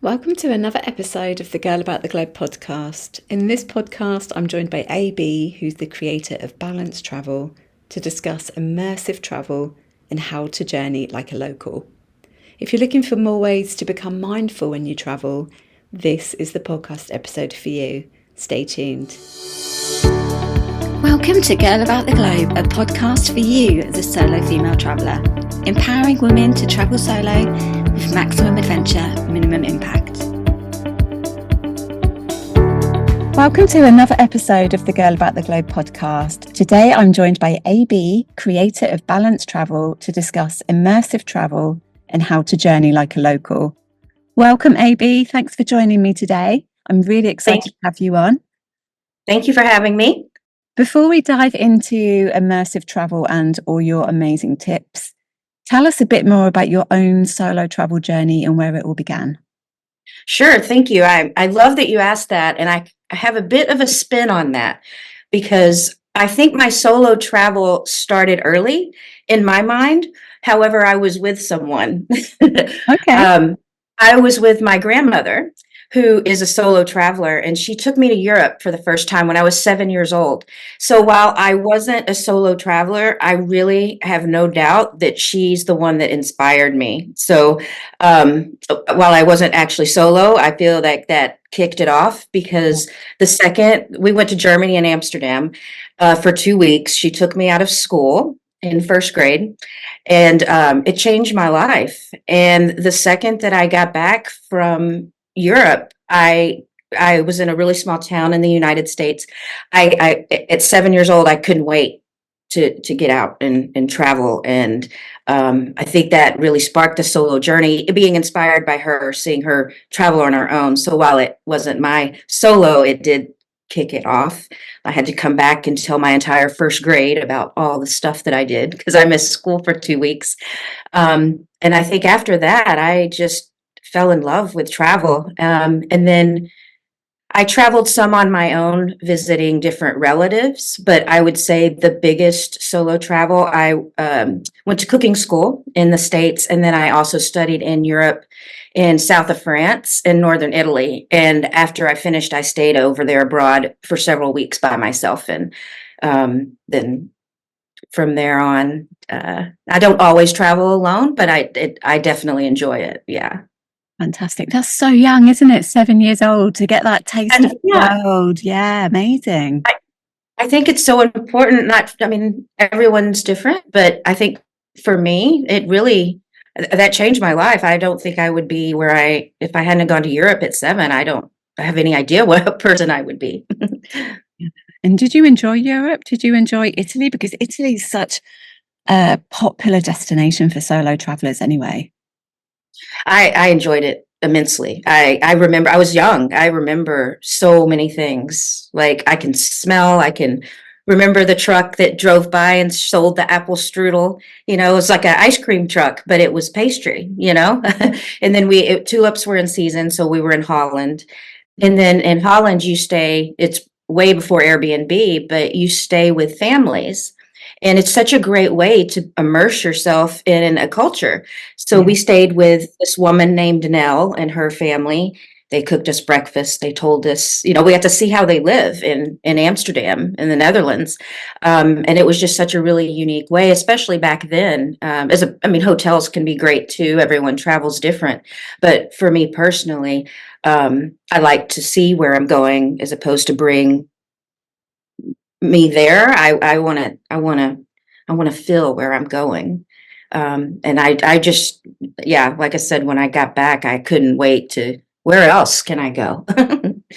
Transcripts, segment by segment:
Welcome to another episode of the Girl About the Globe podcast. In this podcast, I'm joined by AB, who's the creator of Balanced Travel, to discuss immersive travel and how to journey like a local. If you're looking for more ways to become mindful when you travel, this is the podcast episode for you. Stay tuned. Welcome to Girl About the Globe, a podcast for you, the solo female traveller, empowering women to travel solo with maximum adventure, minimum impact. Welcome to another episode of the Girl About the Globe podcast. Today I'm joined by AB, creator of Balanced Travel, to discuss immersive travel and how to journey like a local. Welcome, AB. Thanks for joining me today. I'm really excited to have you on. Thank you for having me. Before we dive into immersive travel and all your amazing tips, tell us a bit more about your own solo travel journey and where it all began. Sure, thank you. I love that you asked that, and I have a bit of a spin on that because I think my solo travel started early in my mind. However, I was with someone. Okay. I was with my grandmother, who is a solo traveler, and she took me to Europe for the first time when I was 7 years old. So while I wasn't a solo traveler, I really have no doubt that she's the one that inspired me. So while I wasn't actually solo, I feel like that kicked it off because the second we went to Germany and Amsterdam for 2 weeks, she took me out of school in first grade, and it changed my life. And the second that I got back from Europe, I was in a really small town in the United States. I at 7 years old, I couldn't wait to get out and travel. And I think that really sparked the solo journey, being inspired by her, seeing her travel on her own. So while it wasn't my solo, it did kick it off. I had to come back and tell my entire first grade about all the stuff that I did because I missed school for 2 weeks. And I think after that, I just fell in love with travel. And then I traveled some on my own, visiting different relatives, but I would say the biggest solo travel, I went to cooking school in the States, and then I also studied in Europe, in south of France and northern Italy. And after I finished, I stayed over there abroad for several weeks by myself. And then from there on, I don't always travel alone, but I definitely enjoy it. Yeah. Fantastic. That's so young, isn't it? 7 years old to get that taste of the Yeah, world. Yeah, amazing. I think it's so important. I mean, everyone's different, but I think for me, that changed my life. I don't think I would be if I hadn't gone to Europe at 7, I don't have any idea what person I would be. And did you enjoy Europe? Did you enjoy Italy? Because Italy is such a popular destination for solo travelers anyway. I enjoyed it immensely. I remember I was young. I remember so many things. Like I can remember the truck that drove by and sold the apple strudel. It was like an ice cream truck, but it was pastry. And then tulips were in season, so we were in Holland. And then in Holland, it's way before Airbnb, but you stay with families. And it's such a great way to immerse yourself in a culture. So we stayed with this woman named Nell and her family. They cooked us breakfast. They told us, we got to see how they live in Amsterdam, in the Netherlands. And it was just such a really unique way, especially back then. Hotels can be great too. Everyone travels different. But for me personally, I like to see where I'm going as opposed to bring me there. I want to feel where I'm going. And I just, yeah, like I said, when I got back, I couldn't wait where else can I go?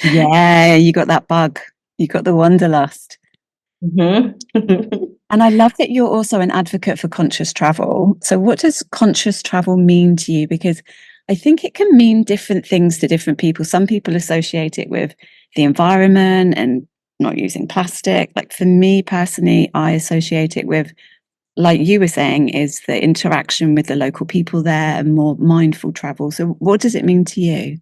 Yeah, you got that bug. You got the wanderlust. Mm-hmm. And I love that you're also an advocate for conscious travel. So what does conscious travel mean to you? Because I think it can mean different things to different people. Some people associate it with the environment and not using plastic. Like for me personally, I associate it with, like you were saying, is the interaction with the local people there and more mindful travel. So what does it mean to you?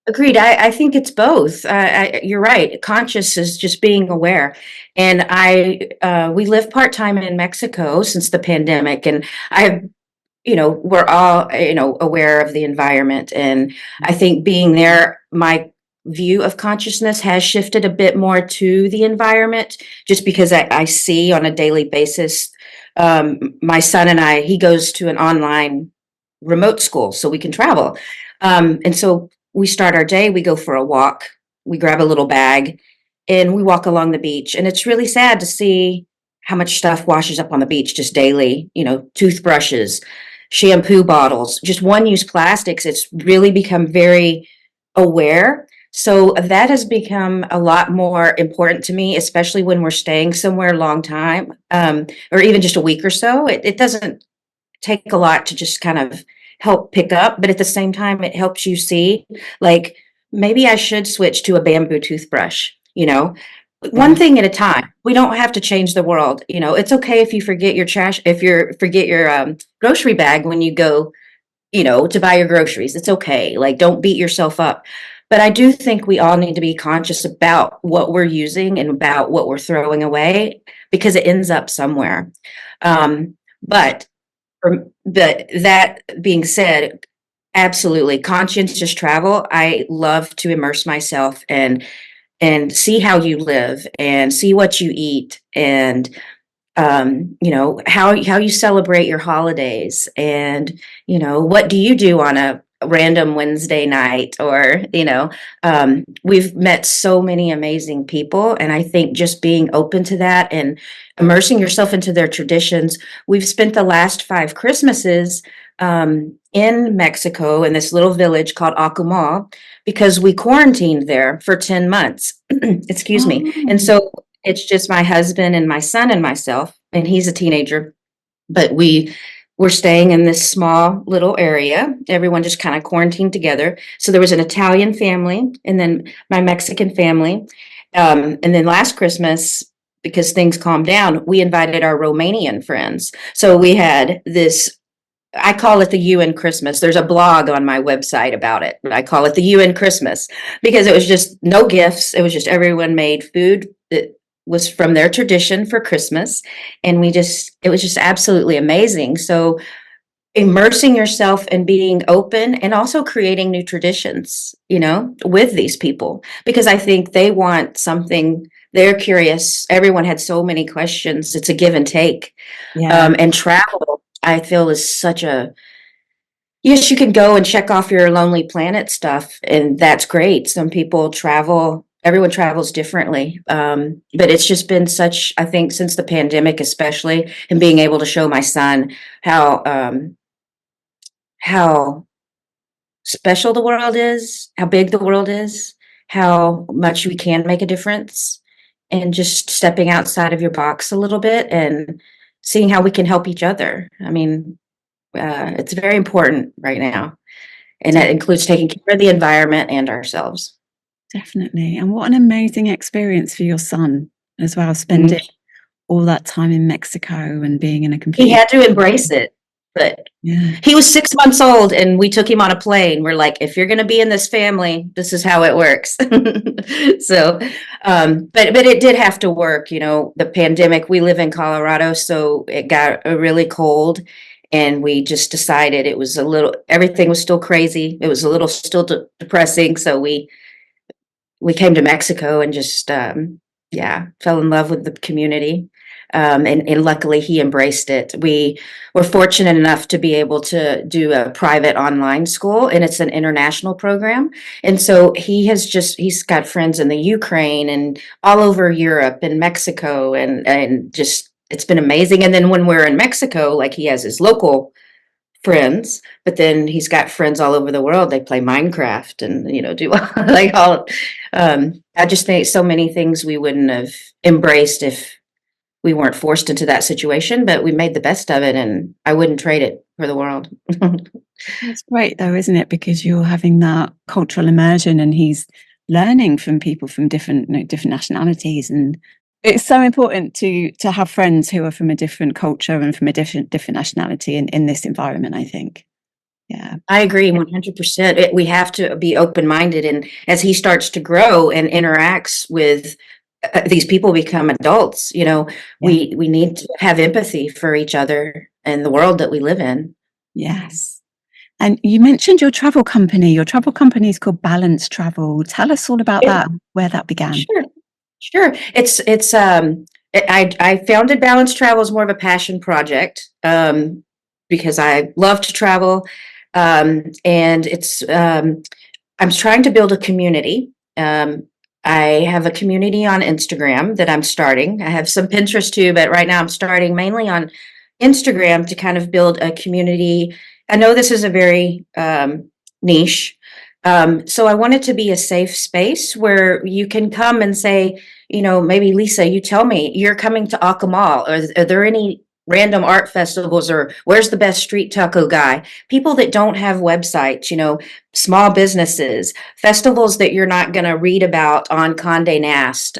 Agreed. I think it's both. You're right. Conscious is just being aware. And we live part-time in Mexico since the pandemic, and I have we're all, aware of the environment. And I think being there, my view of consciousness has shifted a bit more to the environment, just because I see on a daily basis. My son and he goes to an online remote school, so we can travel. And so we start our day, we go for a walk, we grab a little bag, and we walk along the beach. And it's really sad to see how much stuff washes up on the beach just daily, toothbrushes, shampoo bottles, just one use plastics. It's really become very aware. So that has become a lot more important to me, especially when we're staying somewhere a long time, or even just a week or so. It doesn't take a lot to just kind of help pick up, but at the same time, it helps you see, like, maybe I should switch to a bamboo toothbrush, one Yeah. thing at a time. We don't have to change the world. It's okay if you forget your trash, if you forget your grocery bag when you go, to buy your groceries. It's okay. Like, don't beat yourself up. But I do think we all need to be conscious about what we're using and about what we're throwing away, because it ends up somewhere. But that being said, absolutely conscientious travel. I love to immerse myself and see how you live and see what you eat, and how you celebrate your holidays, and what do you do on a random Wednesday night, or we've met so many amazing people, and I think just being open to that and immersing yourself into their traditions. We've spent the last 5 Christmases in Mexico, in this little village called Akumal, because we quarantined there for 10 months. Excuse me. And Oh, so it's just my husband and my son and myself, and he's a teenager, but we were staying in this small little area. Everyone just kind of quarantined together. So there was an Italian family, and then my Mexican family. And then last Christmas, because things calmed down, we invited our Romanian friends. So we had this, I call it the UN Christmas. There's a blog on my website about it. I call it the UN Christmas, because it was just no gifts. It was just everyone made food that was from their tradition for Christmas. And it was just absolutely amazing. So immersing yourself and being open, and also creating new traditions, with these people, because I think they want something. They're curious. Everyone had so many questions. It's a give and take. yeah. And travel, I feel, is such a, yes, you can go and check off your Lonely Planet stuff, and that's great. Some people travel, everyone travels differently. But it's just been such, I think, since the pandemic, especially, and being able to show my son how special the world is, how big the world is, how much we can make a difference, and just stepping outside of your box a little bit and seeing how we can help each other. I mean, it's very important right now, and that includes taking care of the environment and ourselves. Definitely. And what an amazing experience for your son as well, spending Mhm. all that time in Mexico and being in a He completely had to embrace it, but yeah, he was 6 months old, and we took him on a plane. We're like, if you're going to be in this family, this is how it works. So, but it did have to work. The pandemic. We live in Colorado, so it got really cold, and we just decided it was a little. Everything was still crazy. It was a little still depressing. So we came to Mexico and just, yeah, fell in love with the community. And luckily he embraced it. We were fortunate enough to be able to do a private online school, and it's an international program. And so he's got friends in the Ukraine and all over Europe and Mexico, and just, it's been amazing. And then when we're in Mexico, like, he has his local friends, but then he's got friends all over the world. They play Minecraft and, do like all. I just think so many things we wouldn't have embraced if we weren't forced into that situation, but we made the best of it, and I wouldn't trade it for the world. it's great though, isn't it? Because you're having that cultural immersion and he's learning from people from different, different nationalities. And it's so important to have friends who are from a different culture and from a different nationality in this environment, I think. Yeah. I agree 100%. We have to be open minded. And as he starts to grow and interacts with these people, become adults, Yeah. we need to have empathy for each other and the world that we live in. Yes. And you mentioned your travel company. Your travel company is called Balance Travel. Tell us all about It that, where that began. Sure. Sure. I founded Balance Travel as more of a passion project, because I love to travel. And I'm trying to build a community. I have a community on Instagram that I'm starting. I have some Pinterest too, but right now I'm starting mainly on Instagram to kind of build a community. I know this is a very niche. So I want it to be a safe space where you can come and say, maybe Lisa, you tell me you're coming to Akamal. Are there any random art festivals, or where's the best street taco guy? People that don't have websites, small businesses, festivals that you're not going to read about on Condé Nast.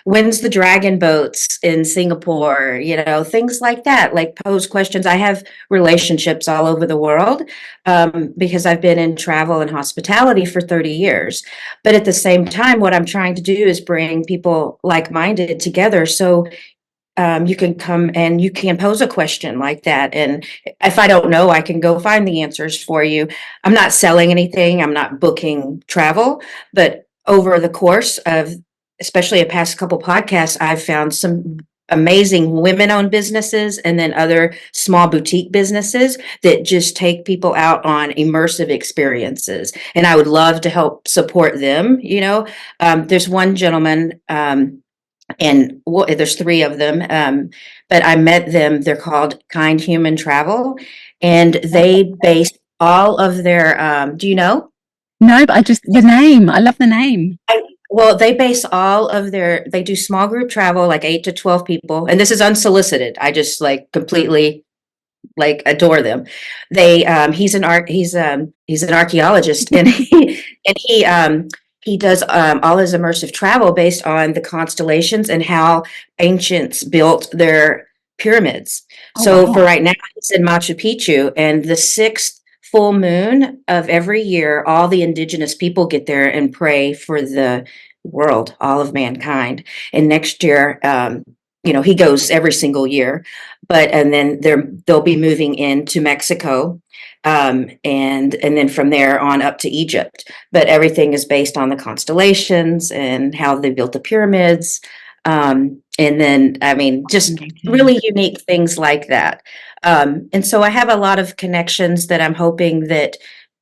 When's the dragon boats in Singapore? Things like that. Like pose questions. I have relationships all over the world, because I've been in travel and hospitality for 30 years. But at the same time, what I'm trying to do is bring people like-minded together. So you can come and you can pose a question like that. And if I don't know, I can go find the answers for you. I'm not selling anything, I'm not booking travel, but over the course of especially a past couple podcasts, I've found some amazing women owned businesses and then other small boutique businesses that just take people out on immersive experiences. And I would love to help support them. There's one gentleman, and there's three of them, but I met them. They're called Kind Human Travel, and they base all of their, do you know? No, but the name, I love the name. Well, they base all of they do small group travel, like 8 to 12 people, and this is unsolicited. I just like completely like adore them. He's an archaeologist, and he does all his immersive travel based on the constellations and how ancients built their pyramids. Oh, So for wow. right now, he's in Machu Picchu, and the sixth full moon of every year, all the indigenous people get there and pray for the world, all of mankind. And next year, he goes every single year, and then they'll be moving into Mexico, and then from there on up to Egypt. But everything is based on the constellations and how they built the pyramids. And then, I mean, just Amazing. really unique things like that. And so I have a lot of connections that I'm hoping that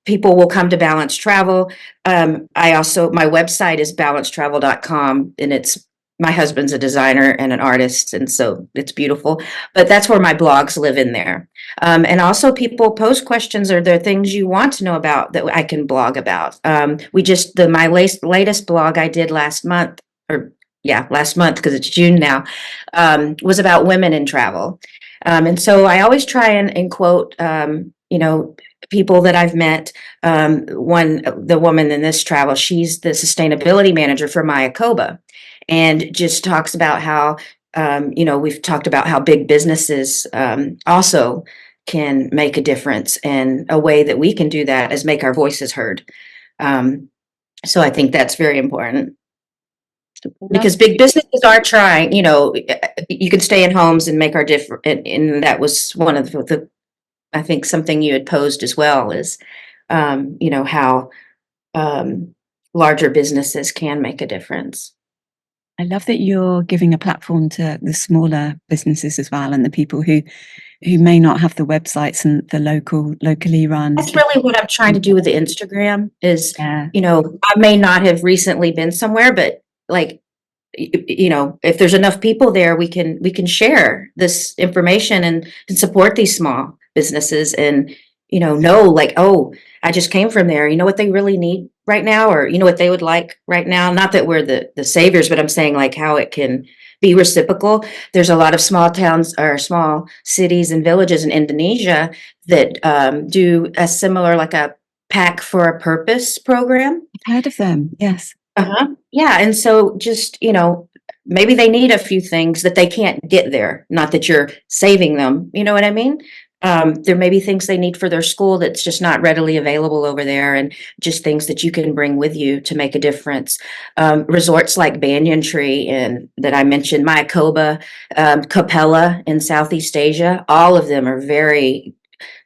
people will come to Balance Travel. My website is balancetravel.com, and my husband's a designer and an artist, and so it's beautiful. But that's where my blogs live in there. And also, people post questions, or there are things you want to know about that I can blog about. My latest blog I did last month, or yeah, last month because it's June now, was about women in travel. And so I always try and quote, people that I've met. The woman in this travel, she's the sustainability manager for Mayakoba, and just talks about how, we've talked about how big businesses also can make a difference. And a way that we can do that is make our voices heard. Um, so I think that's very important, Love because big businesses are trying, you can stay in homes and make our difference. And that was one of I think something you had posed as well is, how larger businesses can make a difference. I love that you're giving a platform to the smaller businesses as well, and the people who may not have the websites and the locally run. That's really what I'm trying to do with the Instagram is, Yeah, I may not have recently been somewhere, but like, if there's enough people there, we can share this information and support these small businesses, and know like, oh, I just came from there. You know what they really need right now, or you know what they would like right now. Not that we're the saviors, but I'm saying like how it can be reciprocal. There's a lot of small towns or small cities and villages in Indonesia that do a similar, like a pack for a purpose program. I've heard of them. Yes. Uh-huh. Yeah, and so just, maybe they need a few things that they can't get there. Not that you're saving them, you know what I mean? There may be things they need for their school that's just not readily available over there, and just things that you can bring with you to make a difference. Resorts like Banyan Tree and that I mentioned, Mayakoba, Capella in Southeast Asia, all of them are very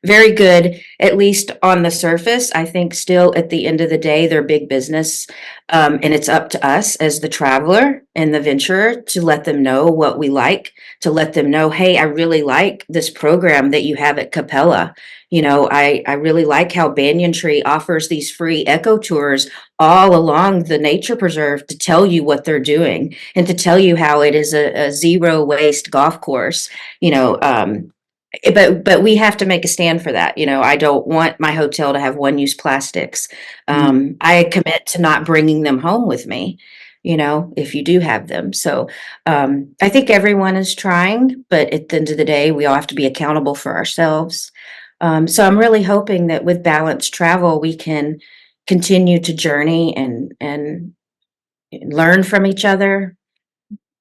very good, at least on the surface. I think still at the end of the day, they're big business. And it's up to us as the traveler and the venturer to let them know what we like, to let them know, hey, I really like this program that you have at Capella. I really like how Banyan Tree offers these free eco tours all along the nature preserve to tell you what they're doing and to tell you how it is a zero waste golf course. You know, but we have to make a stand for that. I don't want my hotel to have one use plastics. Mm. I commit to not bringing them home with me, if you do have them. So I think everyone is trying, but at the end of the day, we all have to be accountable for ourselves. So I'm really hoping that with balanced travel, we can continue to journey and learn from each other.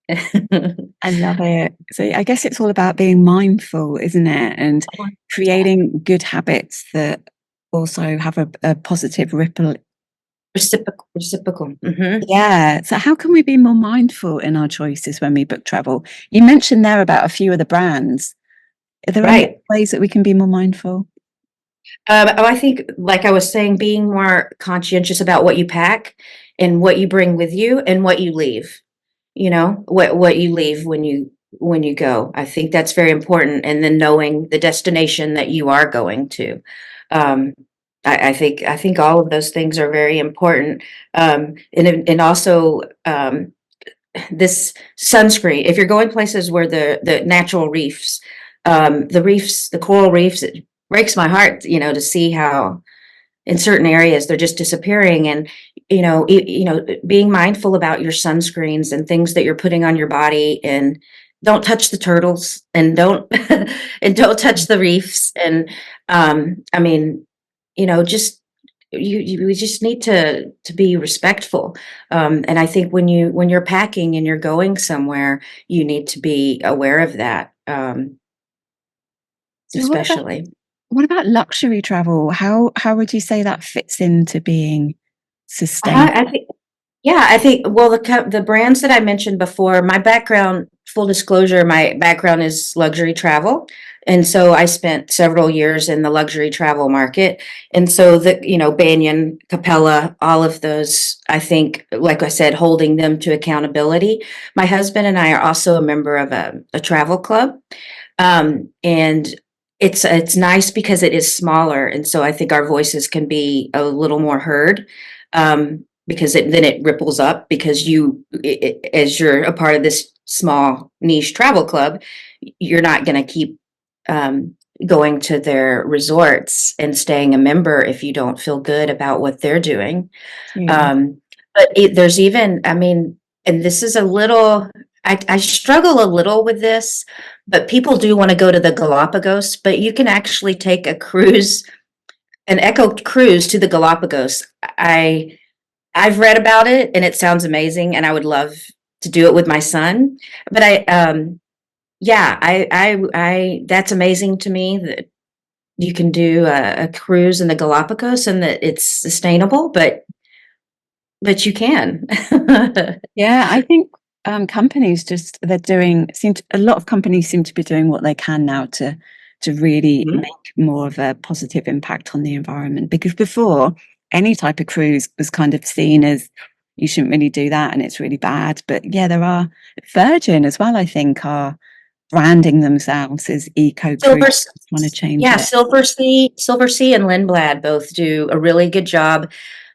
I love it. So I guess it's all about being mindful, isn't it? And creating good habits that also have a positive ripple. Reciprocal. Hmm. Yeah. So how can we be more mindful in our choices when we book travel? You mentioned there about a few of the brands. Are there any Right. ways that we can be more mindful? I think, like I was saying, being more conscientious about what you pack and what you bring with you and what you leave. What you leave when you go. I think that's very important, and then knowing the destination that you are going to. Um, I think all of those things are very important. And also this sunscreen. If you're going places where the natural reefs, the coral reefs, it breaks my heart, to see how in certain areas they're just disappearing. And being mindful about your sunscreens and things that you're putting on your body, and don't touch the turtles, and don't and don't touch the reefs. And I mean, just we just need to be respectful. And I think when you're packing and you're going somewhere, you need to be aware of that, So especially. what about luxury travel? How would you say that fits into being sustainable? I think Yeah, I think, well, the brands that I mentioned before, my background, full disclosure, my background is luxury travel. And so I spent several years in the luxury travel market. And so Banyan, Capella, all of those, I think, like I said, holding them to accountability. My husband and I are also a member of a travel club. And it's nice because it is smaller. And so I think our voices can be a little more heard. Because then it ripples up, because as you're a part of this small niche travel club, you're not going to keep um, going to their resorts and staying a member if you don't feel good about what they're doing. Yeah. Um, but there's even, I mean, and this is a little, I struggle a little with this, but people do want to go to the Galapagos, but you can actually take a cruise, an eco cruise to the Galapagos. I've read about it and it sounds amazing, and I would love to do it with my son. But yeah, that's amazing to me that you can do a cruise in the Galapagos and that it's sustainable, but you can. Yeah, I think, companies just they're doing seem to a lot of companies seem to be doing what they can now to really Mhm. make more of a positive impact on the environment, because before, any type of cruise was kind of seen as, "You shouldn't really do that, and it's really bad." But yeah, there are Virgin as well, I think, are branding themselves as eco cruise, Silver, wanna change yeah, it. Silver Sea and Lindblad both do a really good job.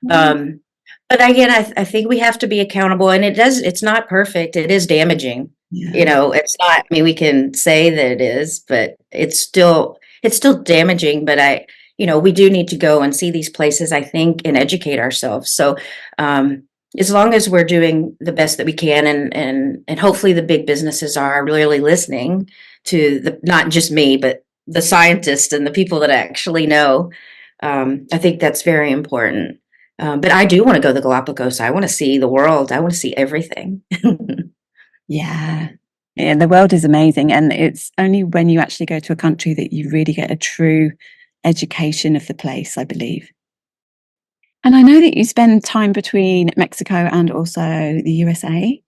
Mm. Um, but again, I think we have to be accountable, and it's not perfect. It is damaging. Yeah. It's not, I mean, we can say that it is, but it's still damaging. But we do need to go and see these places, I think, and educate ourselves. So, as long as we're doing the best that we can, and hopefully the big businesses are really listening to not just me, but the scientists and the people that actually know. I think that's very important. But I do want to go to the Galapagos. I want to see the world. I want to see everything. Yeah. Yeah, the world is amazing, and it's only when you actually go to a country that you really get a true education of the place, I believe. And I know that you spend time between Mexico and also the USA.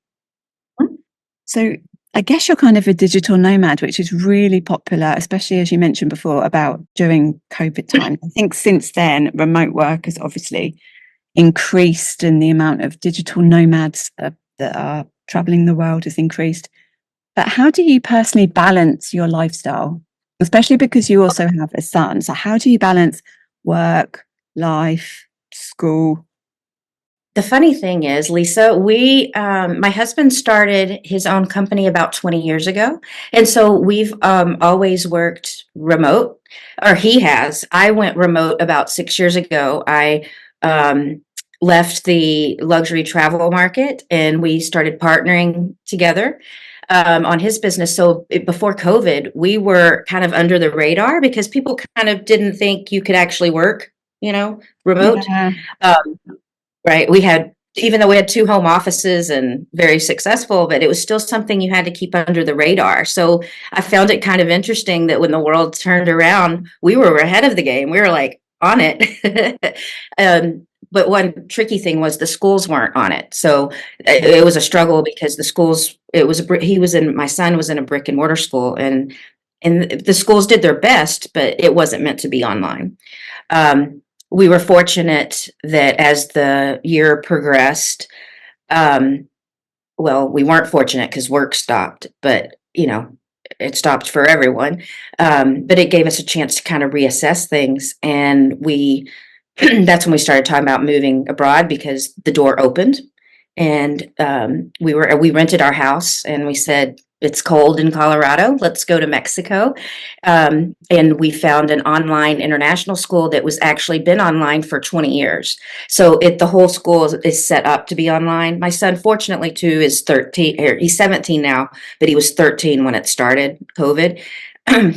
So I guess you're kind of a digital nomad, which is really popular, especially as you mentioned before about during COVID time. I think since then, remote work has obviously increased and the amount of digital nomads that are traveling the world has increased. But how do you personally balance your lifestyle? Especially because you also have a son. So how do you balance work, life, school? The funny thing is, Lisa, my husband started his own company about 20 years ago. And so we've always worked remote, or he has. I went remote about 6 years ago. I um, left the luxury travel market and we started partnering together on his business. So before COVID, we were kind of under the radar because people kind of didn't think you could actually work, remote. Yeah. Um, Right. Even though we had two home offices and very successful, but it was still something you had to keep under the radar. So I found it kind of interesting that when the world turned around, we were ahead of the game. We were like on it. But one tricky thing was the schools weren't on it. So it was a struggle because the schools, my son was in a brick and mortar school, and the schools did their best, but it wasn't meant to be online. Um, we were fortunate that as the year progressed, um, well, we weren't fortunate because work stopped, but it stopped for everyone. But it gave us a chance to kind of reassess things, and we that's when we started talking about moving abroad because the door opened, and we rented our house, and we said it's cold in Colorado. Let's go to Mexico, and we found an online international school that was actually been online for 20 years. So the whole school is set up to be online. My son, fortunately, too, is 13. He's 17 now, but he was 13 when it started COVID.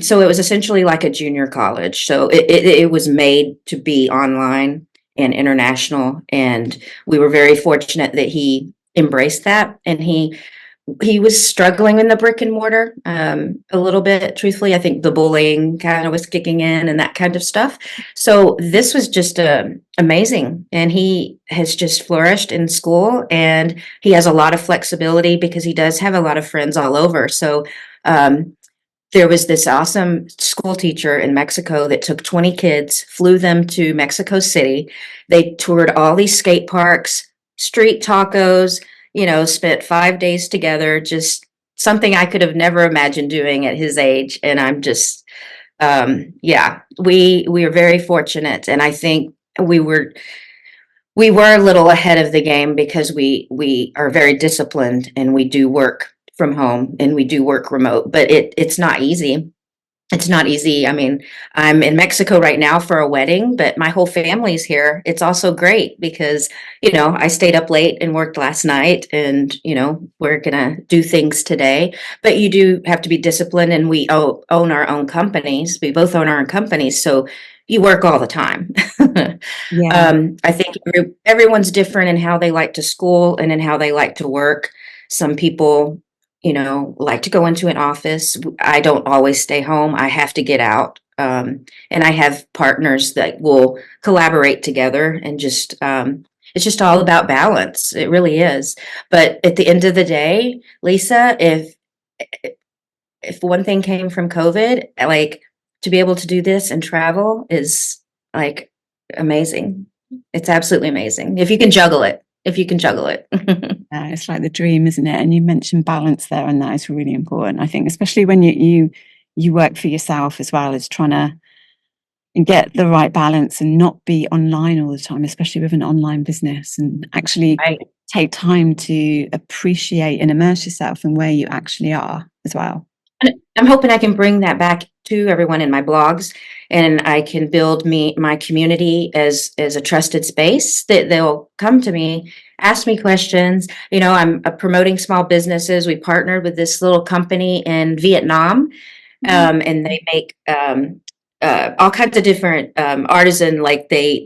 So it was essentially like a junior college. So it was made to be online and international, and we were very fortunate that he embraced that, and he was struggling in the brick and mortar a little bit. Truthfully, I think the bullying kind of was kicking in and that kind of stuff. So this was just amazing, and he has just flourished in school, and he has a lot of flexibility because he does have a lot of friends all over. So um, there was this awesome school teacher in Mexico that took 20 kids, flew them to Mexico City. They toured all these skate parks, street tacos, spent 5 days together, just something I could have never imagined doing at his age. And I'm just, yeah, we are very fortunate. And I think we were a little ahead of the game because we are very disciplined and we do work from home and we do work remote, but it's not easy. It's not easy. I mean, I'm in Mexico right now for a wedding, but my whole family's here. It's also great because, I stayed up late and worked last night, and, we're going to do things today. But you do have to be disciplined, and we own our own companies. We both own our own companies. So you work all the time. Yeah. I think everyone's different in how they like to school and in how they like to work. Some people like to go into an office. I don't always stay home. I have to get out. And I have partners that will collaborate together, and it's just all about balance. It really is. But at the end of the day, Lisa, if one thing came from COVID, like, to be able to do this and travel is like amazing. It's absolutely amazing. If you can juggle it, if you can juggle it. It's like the dream, isn't it? And you mentioned balance there, and that is really important. I think, especially when you work for yourself as well, as trying to get the right balance and not be online all the time, especially with an online business, and actually Right. take time to appreciate and immerse yourself in where you actually are as well. I'm hoping I can bring that back to everyone in my blogs, and I can build my community as a trusted space that they'll come to me, ask me questions. I'm promoting small businesses. We partnered with this little company in Vietnam, Mhm. and they make all kinds of different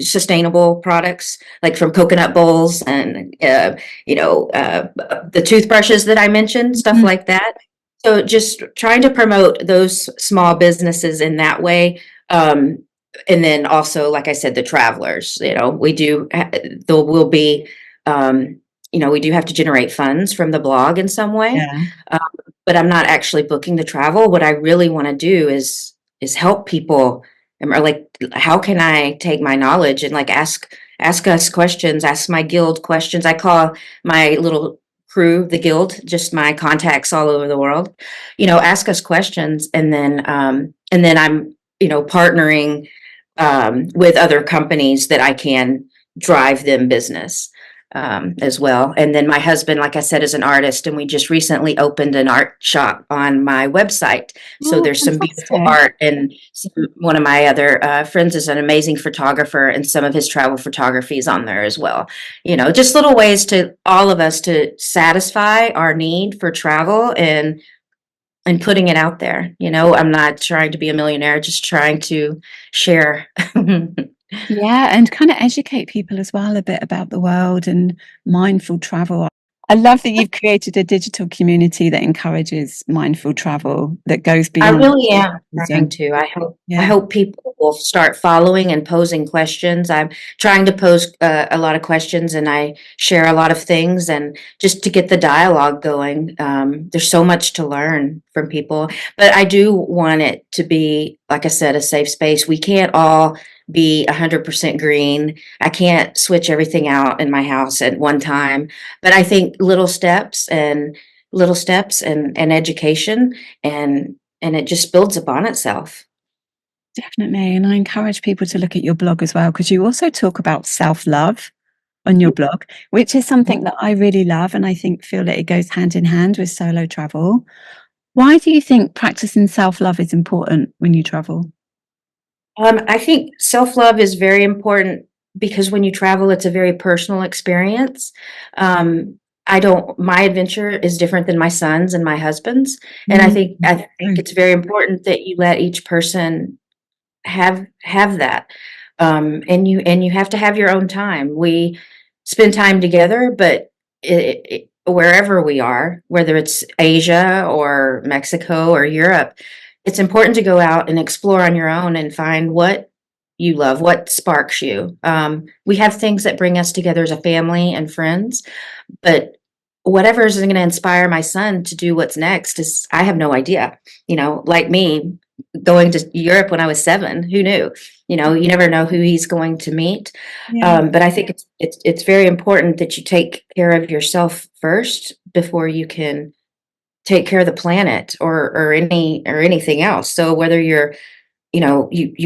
sustainable products, like from coconut bowls and the toothbrushes that I mentioned, stuff Mhm. like that. So just trying to promote those small businesses in that way. Um, and then also, like I said, the travelers, there will be, we do have to generate funds from the blog in some way. Yeah. but I'm not actually booking the travel. What I really want to do is help people, or like, how can I take my knowledge and like ask us questions, ask my guild questions. I call my little crew the guild, just my contacts all over the world. Ask us questions, and then I'm partnering with other companies that I can drive them business as well. And then my husband, like I said, is an artist, and we just recently opened an art shop on my website. So Oh, there's some beautiful fantastic. art, and one of my other friends is an amazing photographer, and some of his travel photography is on there as well. Just little ways to all of us to satisfy our need for travel and putting it out there. I'm not trying to be a millionaire, just trying to share. Yeah, and kind of educate people as well a bit about the world and mindful travel. I love that you've created a digital community that encourages mindful travel that goes I beyond really am trying tourism. to. I Yeah, hope people will start following and posing questions. I'm trying to pose a lot of questions, and I share a lot of things, and just to get the dialogue going. There's so much to learn from people, but I do want it to be, like I said, a safe space. We can't all be 100% green. I can't switch everything out in my house at one time, but I think little steps and education, and it just builds upon itself. definitely. And I encourage people to look at your blog as well, because you also talk about self-love on your blog, which is something that I really love. And I think feel that it goes hand in hand with solo travel. Why do you think practicing self-love is important when you travel? I think self-love is very important because when you travel, it's a very personal experience. I don't My adventure is different than my son's and my husband's, and I Mm, think I think true. it's very important that you let each person have that. And you have to have your own time. We spend time together, but wherever we are, whether it's Asia or Mexico or Europe, it's important to go out and explore on your own and find what you love, what sparks you. We have things that bring us together as a family and friends, but whatever is going to inspire my son to do what's next is, I have no idea. Like me going to Europe when I was 7, who knew? You never know who he's going to meet. Yeah, But I think it's very important that you take care of yourself first before you can take care of the planet or anything else. So whether you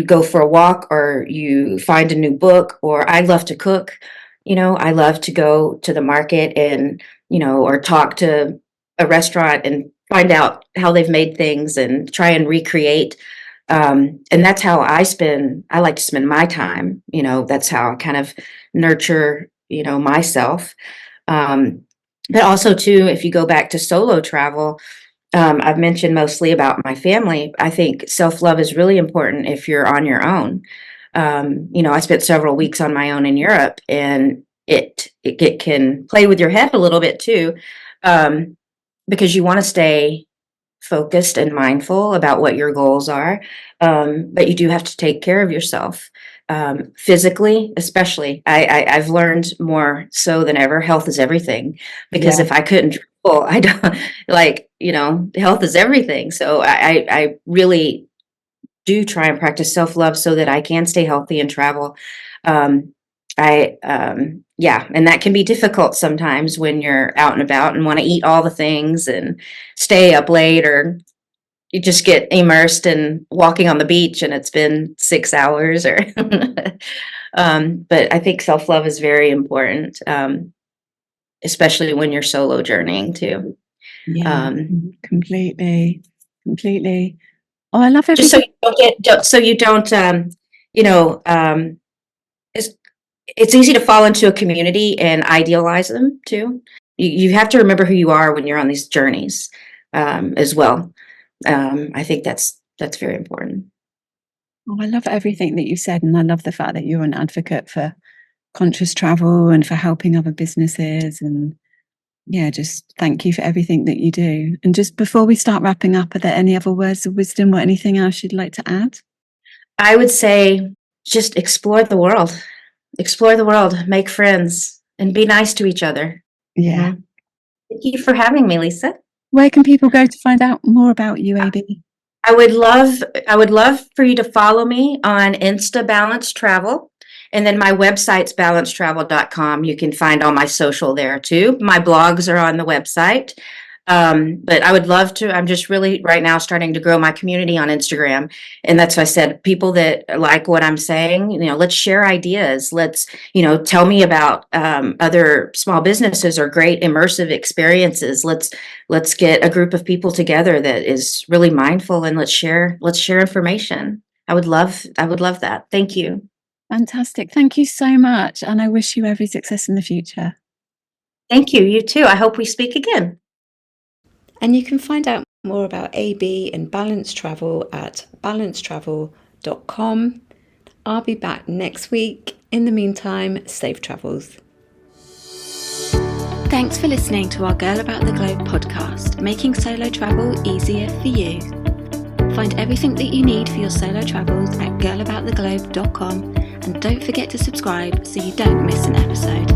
go for a walk, or you find a new book, or I love to cook. I love to go to the market, and or talk to a restaurant and find out how they've made things and try and recreate. And that's how I like to spend my time. That's how I kind of nurture myself. um, but also too, if you go back to solo travel, I've mentioned mostly about my family. I think self-love is really important if you're on your own. I spent several weeks on my own in Europe, and it can play with your head a little bit too, um, because you want to stay focused and mindful about what your goals are. But you do have to take care of yourself, physically, especially. I've learned more so than ever. Health is everything. Because yeah, if I couldn't travel, I don't like, health is everything. So I really do try and practice self love so that I can stay healthy and travel. Um, yeah, and that can be difficult sometimes when you're out and about and want to eat all the things and stay up late, or you just get immersed in walking on the beach and it's been 6 hours, or but I think self-love is very important, especially when you're solo journeying too. yeah, um, completely, completely. Oh, I love just so everything. you don't so you don't you know it's, it's easy to fall into a community and idealize them too. You have to remember who you are when you're on these journeys, as well. I think that's very important. Oh, I love everything that you said, and I love the fact that you're an advocate for conscious travel and for helping other businesses. And yeah, just thank you for everything that you do. And just before we start wrapping up, are there any other words of wisdom or anything else you'd like to add? I would say just explore the world, make friends, and be nice to each other. Yeah. Mhm. Thank you for having me, Lisa. Where can people go to find out more about you, AB? I would love for you to follow me on Insta Balance Travel. And then my website's balancetravel.com. You can find all my social there too. My blogs are on the website. But I would love to. I'm just really right now starting to grow my community on Instagram. And that's why I said, people that like what I'm saying, let's share ideas. Let's, tell me about other small businesses or great immersive experiences. Let's get a group of people together that is really mindful, and let's share information. I would love that. Thank you. Fantastic. Thank you so much. And I wish you every success in the future. Thank you. You too. I hope we speak again. And you can find out more about AB and Balance Travel at balancetravel.com. I'll be back next week. In the meantime, safe travels. Thanks for listening to our Girl About the Globe podcast, making solo travel easier for you. Find everything that you need for your solo travels at girlabouttheglobe.com, and don't forget to subscribe so you don't miss an episode.